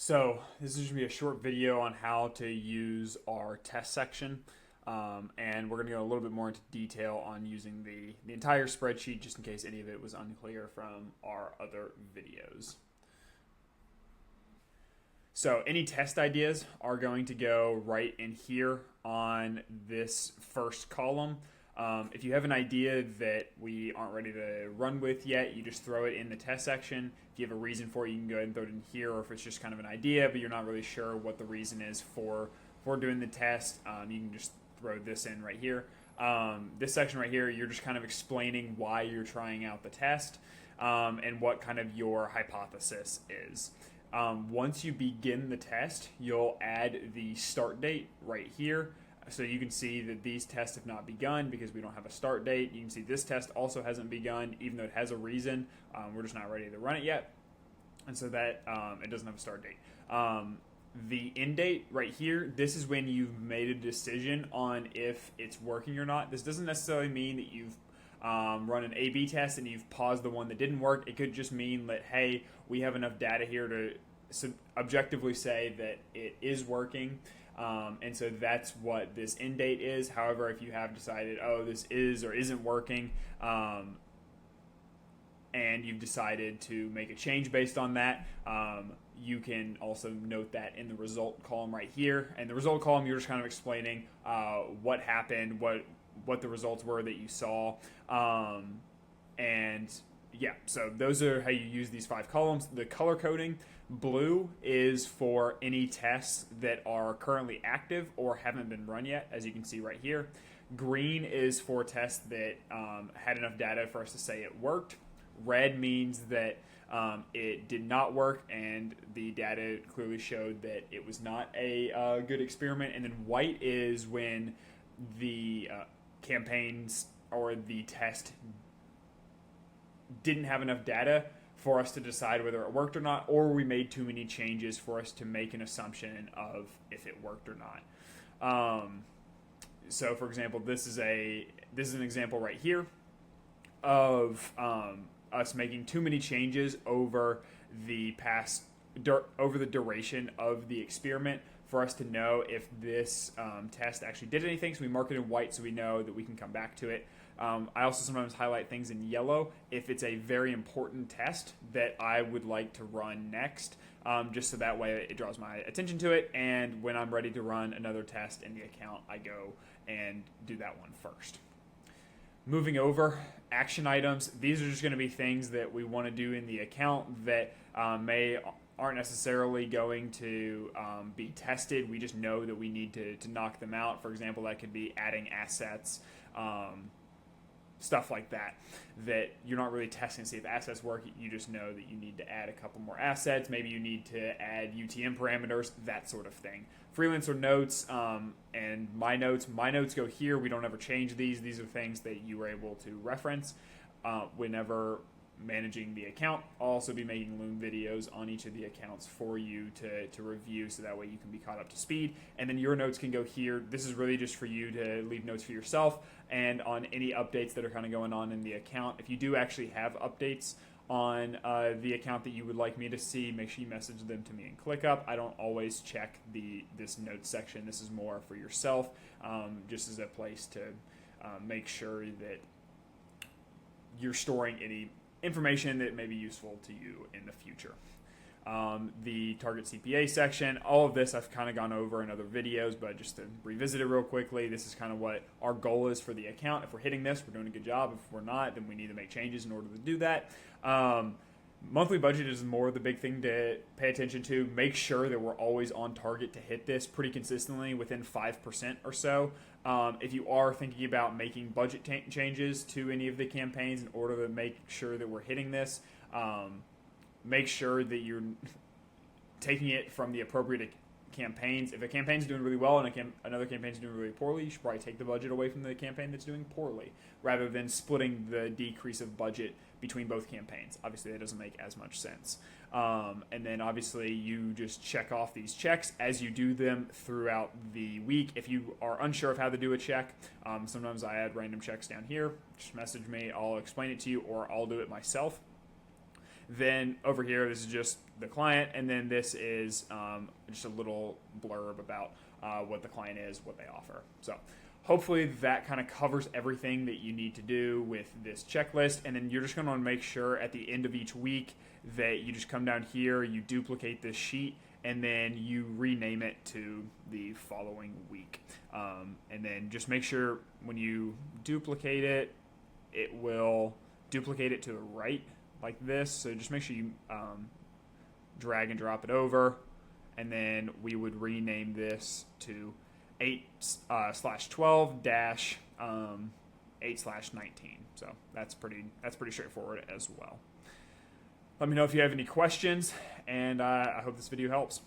So this is going to be a short video on how to use our test section. And we're going to go a little bit more into detail on using the entire spreadsheet just in case any of it was unclear from our other videos. So any test ideas are going to go right in here on this first column. If you have an idea that we aren't ready to run with yet, you just throw it in the test section. If you have a reason for it, you can go ahead and throw it in here, or if it's just kind of an idea, but you're not really sure what the reason is for doing the test, you can just throw this in right here. This section right here, you're just kind of explaining why you're trying out the test and what kind of your hypothesis is. Once you begin the test, you'll add the start date right here. So you can see that these tests have not begun because we don't have a start date. You can see this test also hasn't begun, even though it has a reason. We're just not ready to run it yet. And so that it doesn't have a start date. The end date right here, this is when you've made a decision on if it's working or not. This doesn't necessarily mean that you've run an A/B test and you've paused the one that didn't work. It could just mean that, hey, we have enough data here to objectively say that it is working. And so that's what this end date is. However, if you have decided, oh, this is or isn't working, and you've decided to make a change based on that, you can also note that in the result column right here. And the result column, you're just kind of explaining what happened, what the results were that you saw, and yeah, so those are how you use these 5 columns. The color coding, blue is for any tests that are currently active or haven't been run yet, as you can see right here. Green is for tests that had enough data for us to say it worked. Red means that it did not work and the data clearly showed that it was not a good experiment. And then white is when the campaigns or the test didn't have enough data for us to decide whether it worked or not, or we made too many changes for us to make an assumption of if it worked or not. So, for example, this is an example right here of us making too many changes over the duration of the experiment for us to know if this test actually did anything. So we mark it in white so we know that we can come back to it. I also sometimes highlight things in yellow if it's a very important test that I would like to run next, just so that way it draws my attention to it, and when I'm ready to run another test in the account, I go and do that one first. Moving over, action items. These are just going to be things that we want to do in the account that aren't necessarily going to be tested. We just know that we need to knock them out. For example, that could be adding assets, stuff like that you're not really testing to see if assets work. You just know that you need to add a couple more assets. Maybe you need to add UTM parameters, that sort of thing. Freelancer notes and my notes go here. We don't ever change these. These are things that you were able to reference whenever managing the account. I'll also be making Loom videos on each of the accounts for you to review, so that way you can be caught up to speed. And then your notes can go here. This is really just for you to leave notes for yourself and on any updates that are kind of going on in the account. If you do actually have updates on the account that you would like me to see, make sure you message them to me in ClickUp. I don't always check this notes section. This is more for yourself, just as a place to make sure that you're storing any information that may be useful to you in the future. The target CPA section, all of this I've kind of gone over in other videos, but just to revisit it real quickly, this is kind of what our goal is for the account. If we're hitting this, we're doing a good job. If we're not, then we need to make changes in order to do that. Monthly budget is more the big thing to pay attention to. Make sure that we're always on target to hit this pretty consistently within 5% or so. If you are thinking about making budget changes to any of the campaigns in order to make sure that we're hitting this, make sure that you're taking it from the appropriate campaigns. If a campaign's doing really well and another campaign's doing really poorly, you should probably take the budget away from the campaign that's doing poorly, rather than splitting the decrease of budget between both campaigns. Obviously, that doesn't make as much sense. And then obviously you just check off these checks as you do them throughout the week. If you are unsure of how to do a check, sometimes I add random checks down here. Just message me, I'll explain it to you, or I'll do it myself. Then over here, this is just the client, and then this is just a little blurb about what the client is, what they offer. So hopefully that kind of covers everything that you need to do with this checklist. And then you're just going to want to make sure at the end of each week that you just come down here, you duplicate this sheet, and then you rename it to the following week. And then just make sure when you duplicate it, it will duplicate it to the right like this. So just make sure you drag and drop it over, and then we would rename this to 8/12 8/19. So that's pretty straightforward as well. Let me know if you have any questions, and I hope this video helps.